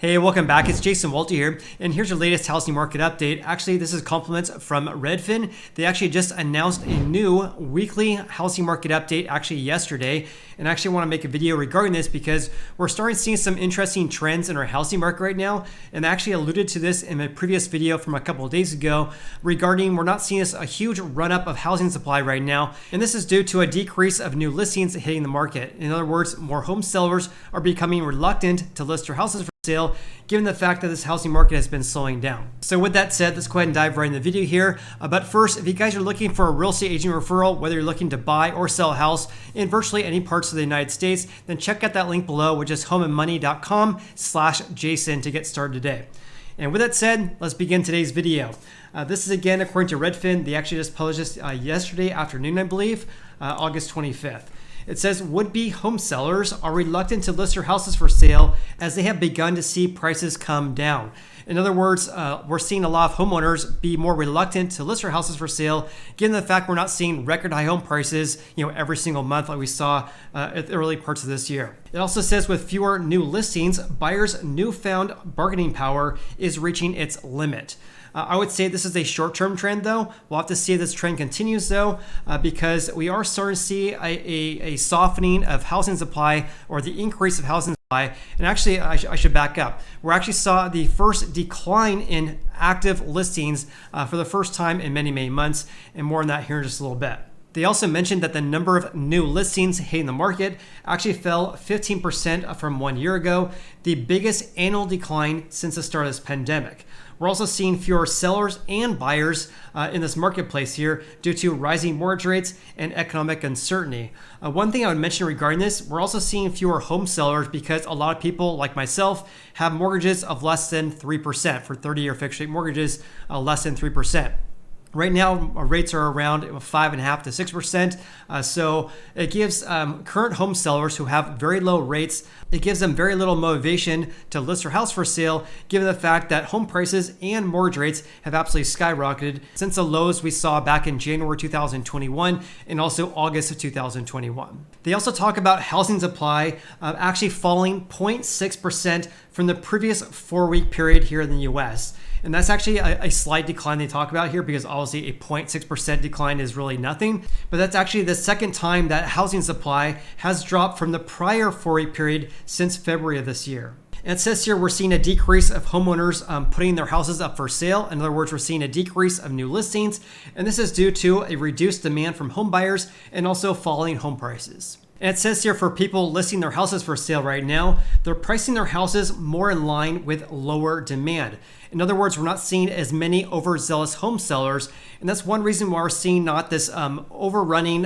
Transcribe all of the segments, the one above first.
Hey, welcome back. It's Jason Walter here, and here's your latest housing market update. Actually, this is compliments from Redfin. They actually just announced a new weekly housing market update actually yesterday, and I actually want to make a video regarding this because we're starting to see some interesting trends in our housing market right now, and I actually alluded to this in my previous video from a couple of days ago regarding we're not seeing a huge run-up of housing supply right now, and this is due to a decrease of new listings hitting the market. In other words, more home sellers are becoming reluctant to list their houses for sale, given the fact that this housing market has been slowing down. So with that said, let's go ahead and dive right in the video here. But first, if you guys are looking for a real estate agent referral, whether you're looking to buy or sell a house in virtually any parts of the United States, then check out that link below, which is homeandmoney.com/Jason to get started today. And with that said, let's begin today's video. This is again according to Redfin. They actually just published this yesterday afternoon, I believe, August 25th. It says would-be home sellers are reluctant to list their houses for sale as they have begun to see prices come down. In other words, we're seeing a lot of homeowners be more reluctant to list their houses for sale, given the fact we're not seeing record high home prices, every single month like we saw at the early parts of this year. It also says with fewer new listings, buyers' newfound bargaining power is reaching its limit. I would say this is a short-term trend, though. We'll have to see if this trend continues, though, because we are starting to see a softening of housing supply, or the increase of housing supply. And actually, I should back up. We actually saw the first decline in active listings for the first time in many, many months, and more on that here in just a little bit. They also mentioned that the number of new listings hitting the market actually fell 15% from 1 year ago, the biggest annual decline since the start of this pandemic. We're also seeing fewer sellers and buyers in this marketplace here due to rising mortgage rates and economic uncertainty. One thing I would mention regarding this, we're also seeing fewer home sellers because a lot of people like myself have mortgages of less than 3% for 30-year fixed rate mortgages, less than 3%. Right now, rates are around 5.5% to 6%. So it gives current home sellers who have very low rates, it gives them very little motivation to list their house for sale, given the fact that home prices and mortgage rates have absolutely skyrocketed since the lows we saw back in January 2021 and also August of 2021. They also talk about housing supply actually falling 0.6% from the previous 4-week period here in the US. And that's actually a slight decline they talk about here because obviously a 0.6% decline is really nothing. But that's actually the second time that housing supply has dropped from the prior 4-week period since February of this year. And it says here we're seeing a decrease of homeowners putting their houses up for sale. In other words, we're seeing a decrease of new listings. And this is due to a reduced demand from home buyers and also falling home prices. And it says here for people listing their houses for sale right now, they're pricing their houses more in line with lower demand. In other words, we're not seeing as many overzealous home sellers. And that's one reason why we're seeing not this overrunning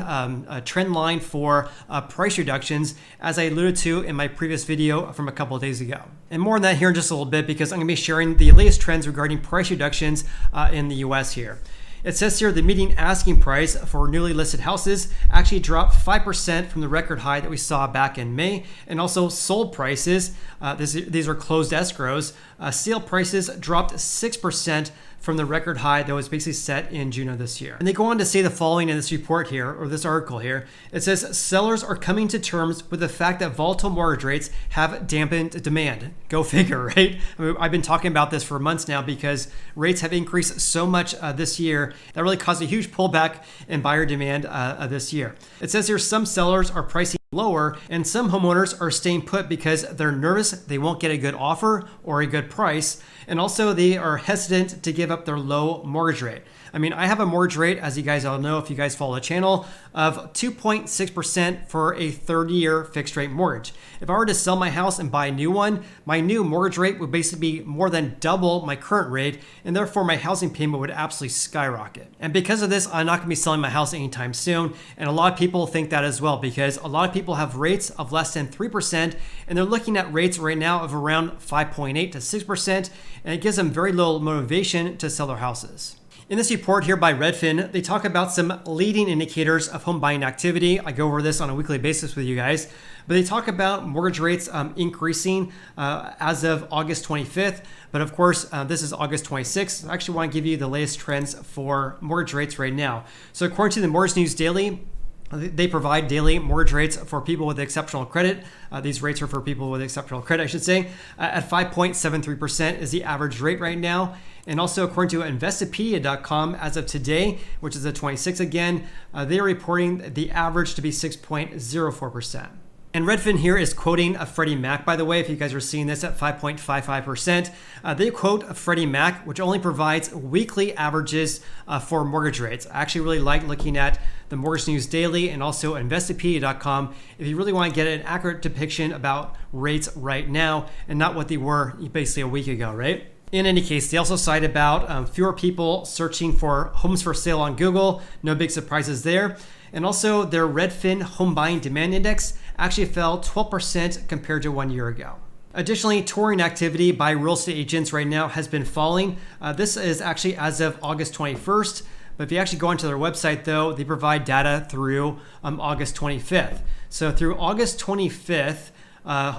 trend line for price reductions, as I alluded to in my previous video from a couple of days ago. And more on that here in just a little bit, because I'm going to be sharing the latest trends regarding price reductions in the US here. It says here the median asking price for newly listed houses actually dropped 5% from the record high that we saw back in May. And also sold prices, these are closed escrows, sale prices dropped 6% from the record high that was basically set in June of this year. And they go on to say the following in this report here, or this article here. It says sellers are coming to terms with the fact that volatile mortgage rates have dampened demand. Go figure, right? I mean, I've been talking about this for months now because rates have increased so much this year that really caused a huge pullback in buyer demand this year. It says here some sellers are pricing lower and some homeowners are staying put because they're nervous they won't get a good offer or a good price, and also they are hesitant to give up their low mortgage rate. I mean, I have a mortgage rate, as you guys all know if you guys follow the channel, of 2.6% for a 30-year fixed rate mortgage. If I were to sell my house and buy a new one, my new mortgage rate would basically be more than double my current rate, and therefore my housing payment would absolutely skyrocket. And because of this, I'm not going to be selling my house anytime soon, and a lot of people think that as well, because a lot of people have rates of less than 3%, and they're looking at rates right now of around 5.8 to 6%, and it gives them very little motivation to sell their houses. In this report here by Redfin, they talk about some leading indicators of home buying activity. I go over this on a weekly basis with you guys, but they talk about mortgage rates increasing as of August 25th. But of course, this is August 26th. I actually want to give you the latest trends for mortgage rates right now. So according to the Mortgage News Daily, They provide daily mortgage rates for people with exceptional credit. These rates are for people with exceptional credit, I should say. At 5.73% is the average rate right now. And also, according to Investopedia.com, as of today, which is the 26th again, they're reporting the average to be 6.04%. And Redfin here is quoting a Freddie Mac, by the way, if you guys are seeing this at 5.55%. They quote a Freddie Mac, which only provides weekly averages for mortgage rates. I actually really like looking at the Mortgage News Daily and also Investopedia.com if you really want to get an accurate depiction about rates right now and not what they were basically a week ago, right? In any case, they also cite about fewer people searching for homes for sale on Google. No big surprises there. And also their Redfin Home Buying Demand Index actually fell 12% compared to 1 year ago. Additionally, touring activity by real estate agents right now has been falling. This is actually as of August 21st. But if you actually go onto their website, though, they provide data through August 25th. So through August 25th,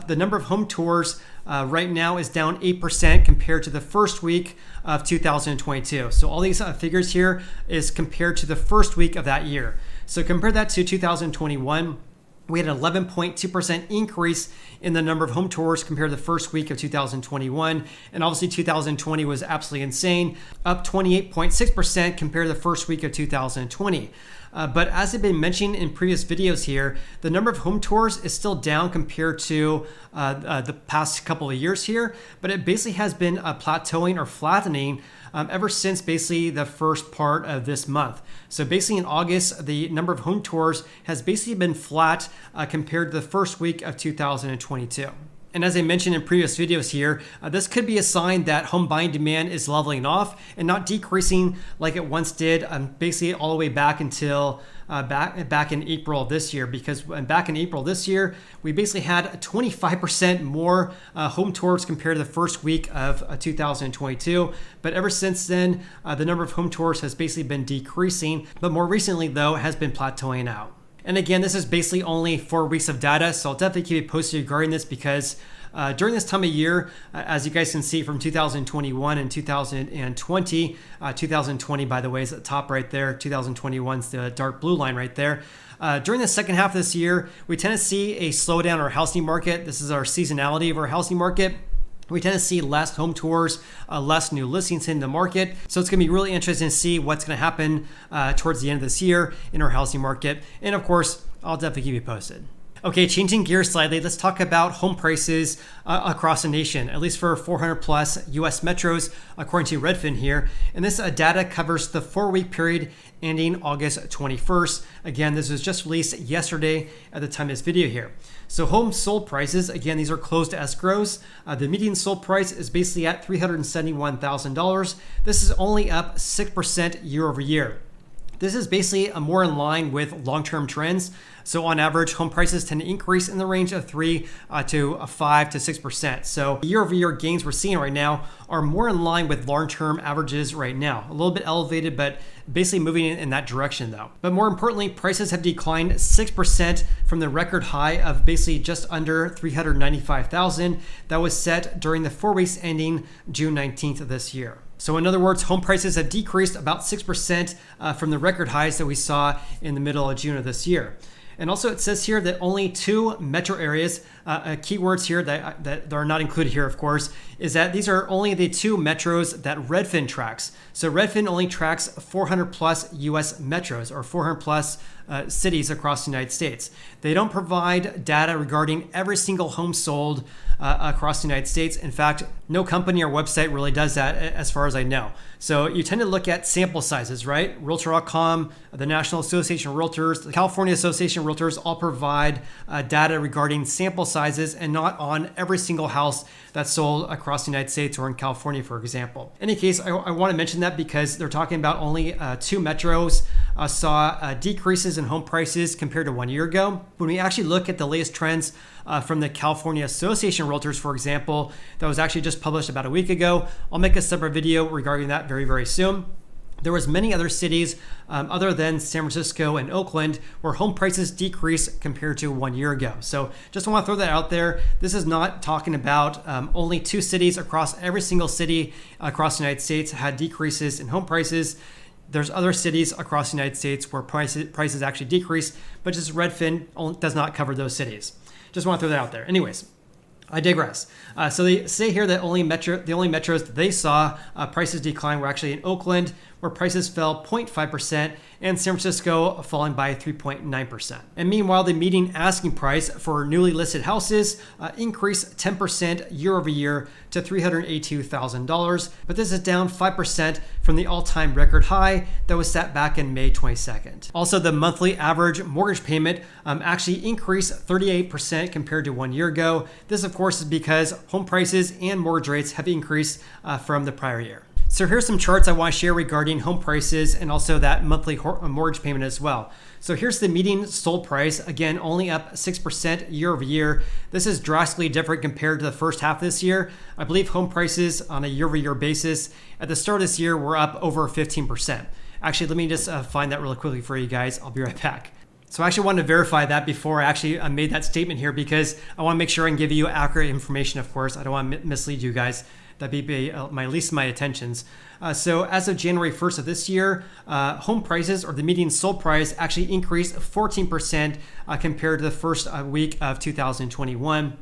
the number of home tours right now is down 8% compared to the first week of 2022. So all these figures here is compared to the first week of that year. So compare that to 2021. We had an 11.2% increase in the number of home tours compared to the first week of 2021. And obviously 2020 was absolutely insane, up 28.6% compared to the first week of 2020. But as I've been mentioning in previous videos here, the number of home tours is still down compared to the past couple of years here, but it basically has been plateauing or flattening ever since basically the first part of this month. So basically in August, the number of home tours has basically been flat compared to the first week of 2022. And as I mentioned in previous videos here, this could be a sign that home buying demand is leveling off and not decreasing like it once did, basically all the way back until back in April of this year. Because back in April this year, we basically had 25% more home tours compared to the first week of 2022. But ever since then, the number of home tours has basically been decreasing. But more recently, though, has been plateauing out. And again, this is basically only 4 weeks of data, so I'll definitely keep you posted regarding this because during this time of year, as you guys can see from 2021 and 2020, 2020, by the way, is at the top right there. 2021 is the dark blue line right there. During the second half of this year, we tend to see a slowdown in our housing market. This is our seasonality of our housing market. We tend to see less home tours, less new listings in the market. So it's going to be really interesting to see what's going to happen towards the end of this year in our housing market. And of course, I'll definitely keep you posted. Okay, changing gears slightly, let's talk about home prices across the nation, at least for 400 plus US metros, according to Redfin here. And this data covers the 4-week period ending August 21st. Again, this was just released yesterday at the time of this video here. So home sold prices, again, these are closed escrows. The median sold price is basically at $371,000. This is only up 6% year over year. This is basically more in line with long-term trends. So on average, home prices tend to increase in the range of 3 to 5 to 6%. So year-over-year gains we're seeing right now are more in line with long-term averages right now. A little bit elevated, but basically moving in that direction though. But more importantly, prices have declined 6% from the record high of basically just under $395,000 that was set during the 4 weeks ending June 19th of this year. So in other words, home prices have decreased about 6% from the record highs that we saw in the middle of June of this year. And also it says here that only 2 metro areas, keywords here that are not included here, of course, is that these are only the 2 metros that Redfin tracks. So Redfin only tracks 400 plus US metros or 400 plus cities across the United States. They don't provide data regarding every single home sold across the United States. In fact, no company or website really does that as far as I know. So you tend to look at sample sizes, right? Realtor.com, the National Association of Realtors, the California Association of Realtors all provide data regarding sample sizes and not on every single house that's sold across the United States or in California, for example. In any case, I want to mention that because they're talking about only 2 metros saw decreases in home prices compared to 1 year ago. When we actually look at the latest trends from the California Association of Realtors, for example, that was actually just published about a week ago. I'll make a separate video regarding that very, very soon. There was many other cities other than San Francisco and Oakland where home prices decreased compared to 1 year ago. So just want to throw that out there. This is not talking about only 2 cities across every single city across the United States had decreases in home prices. There's other cities across the United States where prices actually decrease, but just Redfin does not cover those cities. Just want to throw that out there. Anyways, I digress. So they say here that the only metros that they saw prices decline were actually in Oakland, where prices fell 0.5%, and San Francisco falling by 3.9%. And meanwhile, the median asking price for newly listed houses increased 10% year over year to $382,000, but this is down 5% from the all-time record high that was set back in May 22nd. Also, the monthly average mortgage payment actually increased 38% compared to 1 year ago. This, of course, is because home prices and mortgage rates have increased from the prior year. So here's some charts I want to share regarding home prices and also that monthly mortgage payment as well. So here's the median sold price, again, only up 6% year over year. This is drastically different compared to the first half of this year. I believe home prices on a year over year basis at the start of this year were up over 15%. Actually, let me just find that really quickly for you guys. I'll be right back. So I actually wanted to verify that before I actually made that statement here, because I want to make sure I can give you accurate information, of course. I don't want to mislead you guys. That'd be at least my attentions. So as of January 1st of this year, home prices, or the median sold price, actually increased 14% compared to the first week of 2021.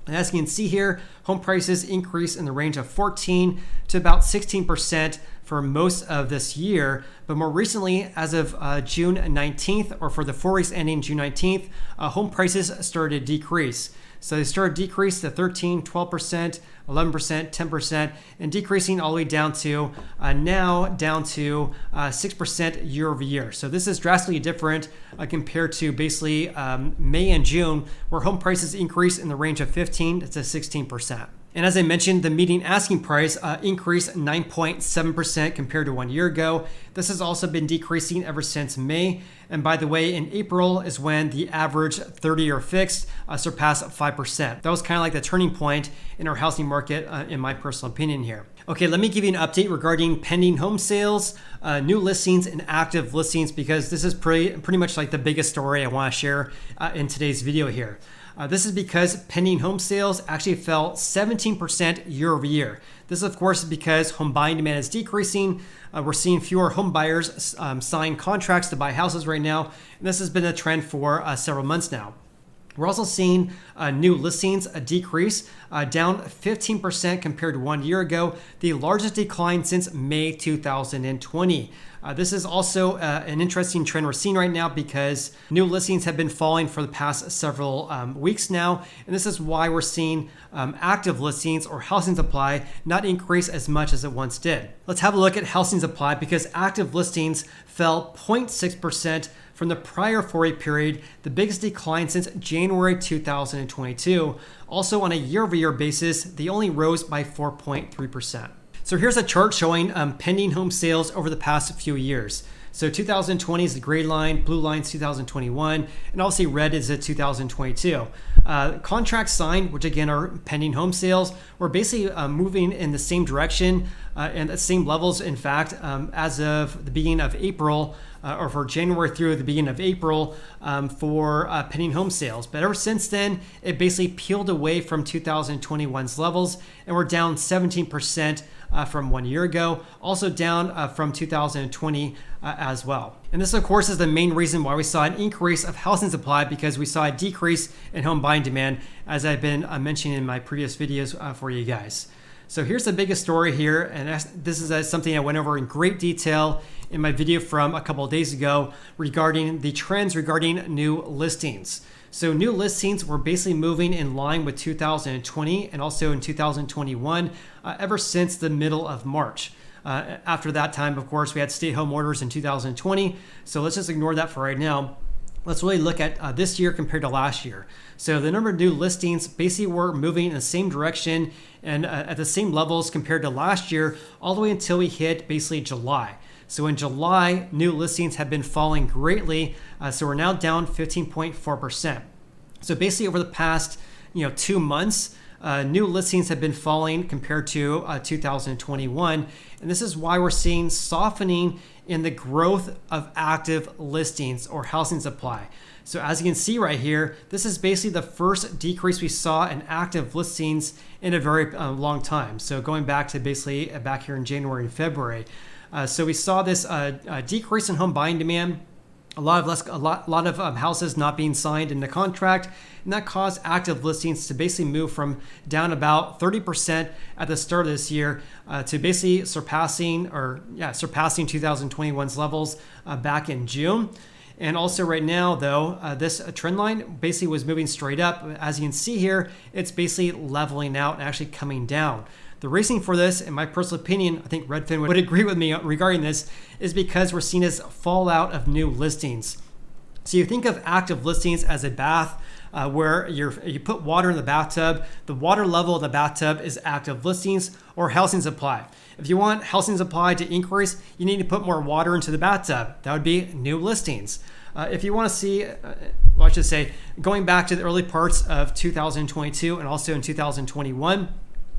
And as you can see here, home prices increased in the range of 14 to about 16% for most of this year. But more recently, as of June 19th, or for the 4 weeks ending June 19th, home prices started to decrease. So they started to decrease to 13, 12%, 11%, 10%, and decreasing all the way down to now down to 6% year over year. So this is drastically different compared to basically May and June, where home prices increased in the range of 15 to 16%. And as I mentioned, the median asking price increased 9.7% compared to 1 year ago. This has also been decreasing ever since May. And by the way, in April is when the average 30-year fixed surpassed 5%. That was kind of like the turning point in our housing market, in my personal opinion here. Okay, let me give you an update regarding pending home sales, new listings, and active listings, because this is pretty much like the biggest story I want to share in today's video here. This is because pending home sales actually fell 17% year over year. This, of course, is because home buying demand is decreasing. We're seeing fewer home buyers sign contracts to buy houses right now, and this has been a trend for several months now. We're also seeing new listings decrease, down 15% compared to 1 year ago, the largest decline since May 2020. This is also an interesting trend we're seeing right now, because new listings have been falling for the past several weeks now, and this is why we're seeing active listings, or housing supply, not increase as much as it once did. Let's have a look at housing supply, because active listings fell 0.6% from the prior 4-week period, the biggest decline since January 2022. Also on a year-over-year basis, they only rose by 4.3%. So here's a chart showing pending home sales over the past few years. So 2020 is the gray line, blue line is 2021, and obviously red is at 2022. Contracts signed, which again are pending home sales, were basically moving in the same direction and at same levels, in fact, as of the beginning of April, or for January through the beginning of April, for pending home sales. But ever since then, it basically peeled away from 2021's levels, and we're down 17% from 1 year ago, also down from 2020 as well. And this, of course, is the main reason why we saw an increase of housing supply, because we saw a decrease in home buying demand, as I've been mentioning in my previous videos for you guys. So here's the biggest story here, and this is something I went over in great detail in my video from a couple of days ago regarding the trends regarding new listings. So new listings were basically moving in line with 2020 and also in 2021 ever since the middle of March. After that time, of course, we had stay-at-home orders in 2020. So let's just ignore that for right now. Let's really look at this year compared to last year. So the number of new listings basically were moving in the same direction and at the same levels compared to last year, all the way until we hit basically July. So in July, new listings have been falling greatly. So we're now down 15.4%. So basically over the past 2 months, new listings have been falling compared to 2021. And this is why we're seeing softening in the growth of active listings or housing supply. So as you can see right here, this is basically the first decrease we saw in active listings in a very long time. So going back to basically back here in January and February. So we saw this decrease in home buying demand, a lot of houses not being signed in the contract, and that caused active listings to basically move from down about 30% at the start of this year to basically surpassing 2021's levels back in June. And also right now, though, this trend line basically was moving straight up. As you can see here, it's basically leveling out and actually coming down. The reason for this, in my personal opinion, I think Redfin would agree with me regarding this, is because we're seeing this fallout of new listings. So you think of active listings as a bath where you put water in the bathtub. The water level of the bathtub is active listings or housing supply. If you want housing supply to increase, you need to put more water into the bathtub. That would be new listings. If you want to see, I should say, going back to the early parts of 2022 and also in 2021,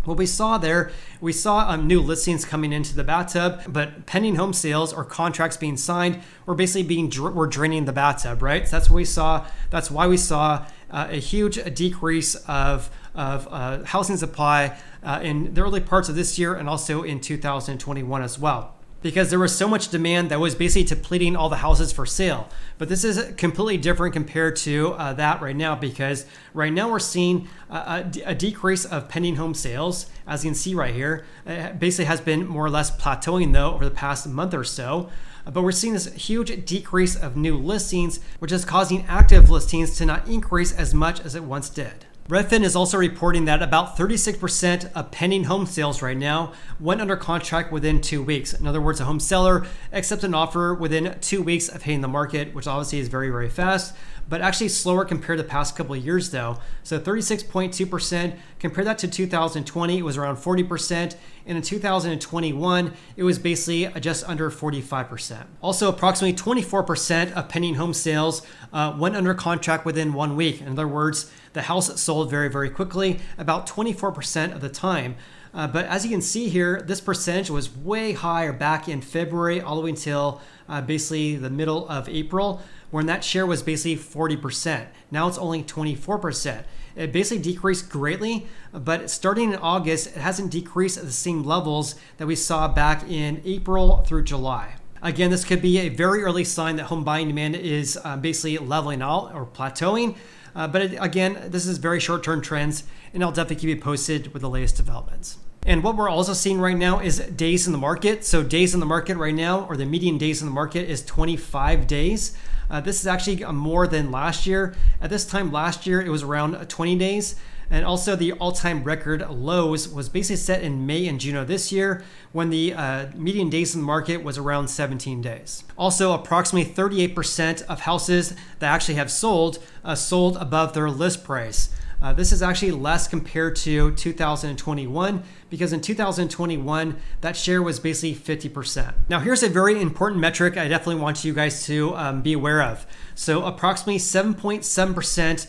what we saw there, we saw new listings coming into the bathtub, but pending home sales or contracts being signed were basically we're draining the bathtub, right? So that's what we saw. That's why we saw a huge decrease of housing supply in the early parts of this year and also in 2021 as well, because there was so much demand that was basically depleting all the houses for sale. But this is completely different compared to that right now, because right now we're seeing a decrease of pending home sales. As you can see right here, it basically has been more or less plateauing though over the past month or so. But we're seeing this huge decrease of new listings, which is causing active listings to not increase as much as it once did. Redfin is also reporting that about 36% of pending home sales right now went under contract within 2 weeks. In other words, a home seller accepts an offer within 2 weeks of hitting the market, which obviously is very, very fast, but actually slower compared to the past couple of years though. So 36.2%, compare that to 2020, it was around 40%. And in 2021, it was basically just under 45%. Also, approximately 24% of pending home sales went under contract within 1 week. In other words, the house sold very, very quickly, about 24% of the time. But as you can see here, this percentage was way higher back in February, all the way until basically the middle of April, when that share was basically 40%. Now it's only 24%. It basically decreased greatly, but starting in August, it hasn't decreased at the same levels that we saw back in April through July. Again, this could be a very early sign that home buying demand is basically leveling out or plateauing. Again, this is very short-term trends, and I'll definitely keep you posted with the latest developments. And what we're also seeing right now is days in the market. So days in the market right now, or the median days in the market, is 25 days. This is actually more than last year. At this time last year, it was around 20 days. And also the all-time record lows was basically set in May and June of this year, when the median days in the market was around 17 days. Also, approximately 38% of houses that actually have sold above their list price. This is actually less compared to 2021, because in 2021, that share was basically 50%. Now, here's a very important metric I definitely want you guys to be aware of. So approximately 7.7%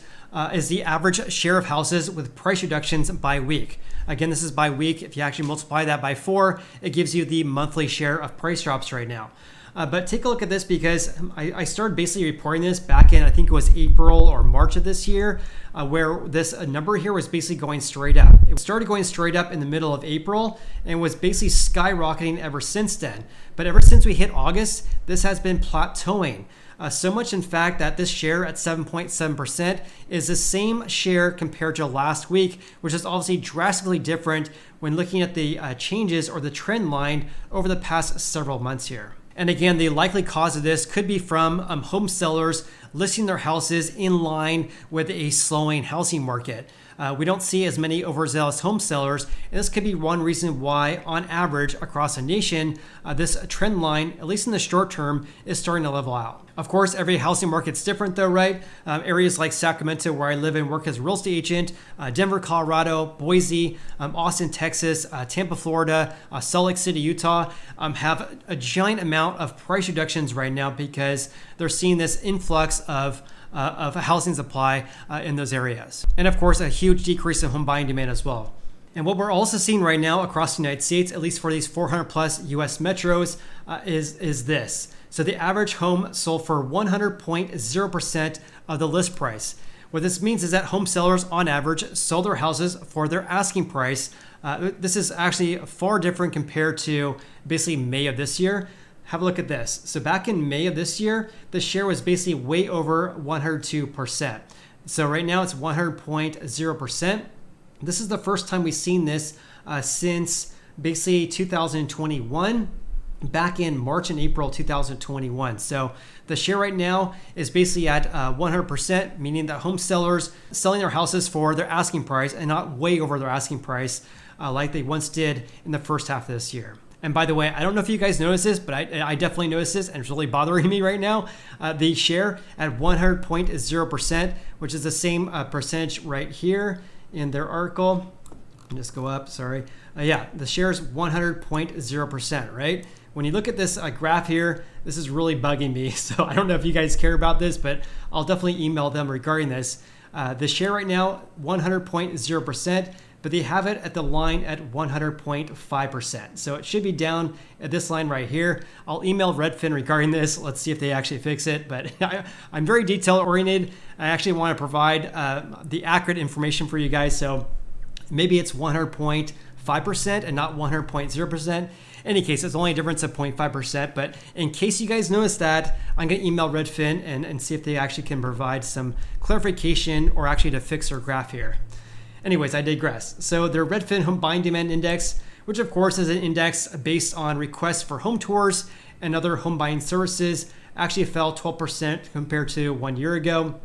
is the average share of houses with price reductions by week. Again, this is by week. If you actually multiply that by 4, it gives you the monthly share of price drops right now. But take a look at this, because I started basically reporting this back in, I think it was April or March of this year, where this number here was basically going straight up. It started going straight up in the middle of April and was basically skyrocketing ever since then. But ever since we hit August, this has been plateauing. So much, in fact, that this share at 7.7% is the same share compared to last week, which is obviously drastically different when looking at the changes or the trend line over the past several months here. And again, the likely cause of this could be from home sellers listing their houses in line with a slowing housing market. We don't see as many overzealous home sellers, and this could be one reason why, on average, across the nation, this trend line, at least in the short term, is starting to level out. Of course, every housing market's different though, right? Areas like Sacramento, where I live and work as a real estate agent, Denver, Colorado, Boise, Austin, Texas, Tampa, Florida, Salt Lake City, Utah, have a giant amount of price reductions right now, because they're seeing this influx of housing supply in those areas. And of course, a huge decrease in home buying demand as well. And what we're also seeing right now across the United States, at least for these 400 plus US metros, is this. So the average home sold for 100.0% of the list price. What this means is that home sellers on average sold their houses for their asking price This is actually far different compared to basically May of this year. Have a look at this. So back in May of this year, the share was basically way over 102%. So right now it's 100.0%. This is the first time we've seen this since basically 2021, back in March and April 2021. So the share right now is basically at 100%, meaning that home sellers selling their houses for their asking price and not way over their asking price like they once did in the first half of this year. And by the way, I don't know if you guys notice this, but I definitely notice this, and it's really bothering me right now. The share at 100.0%, which is the same percentage right here in their article. Just go up, sorry. Yeah, the share is 100.0%, right? When you look at this graph here, this is really bugging me. So I don't know if you guys care about this, but I'll definitely email them regarding this. The share right now, 100.0%. But they have it at the line at 100.5%. So it should be down at this line right here. I'll email Redfin regarding this. Let's see if they actually fix it. But I'm very detail oriented. I actually want to provide the accurate information for you guys. So maybe it's 100.5% and not 100.0%. In any case, it's only a difference of 0.5%. But in case you guys notice that, I'm going to email Redfin and see if they actually can provide some clarification or actually to fix their graph here. Anyways, I digress. So their Redfin Home Buying Demand Index, which of course is an index based on requests for home tours and other home buying services, actually fell 12% compared to 1 year ago.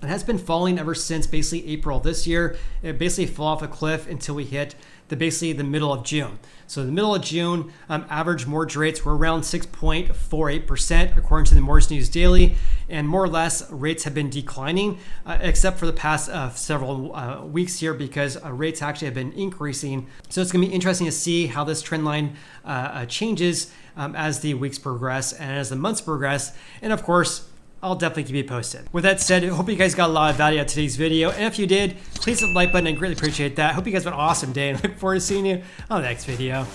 It has been falling ever since basically April this year. It basically fell off a cliff until we hit basically the middle of June. So the middle of June, average mortgage rates were around 6.48% according to the Mortgage News Daily, and more or less rates have been declining except for the past several weeks here because rates actually have been increasing. So it's going to be interesting to see how this trend line changes as the weeks progress and as the months progress, and of course I'll definitely keep you posted. With that said, I hope you guys got a lot of value out of today's video. And if you did, please hit the like button. I greatly appreciate that. Hope you guys have an awesome day and look forward to seeing you on the next video.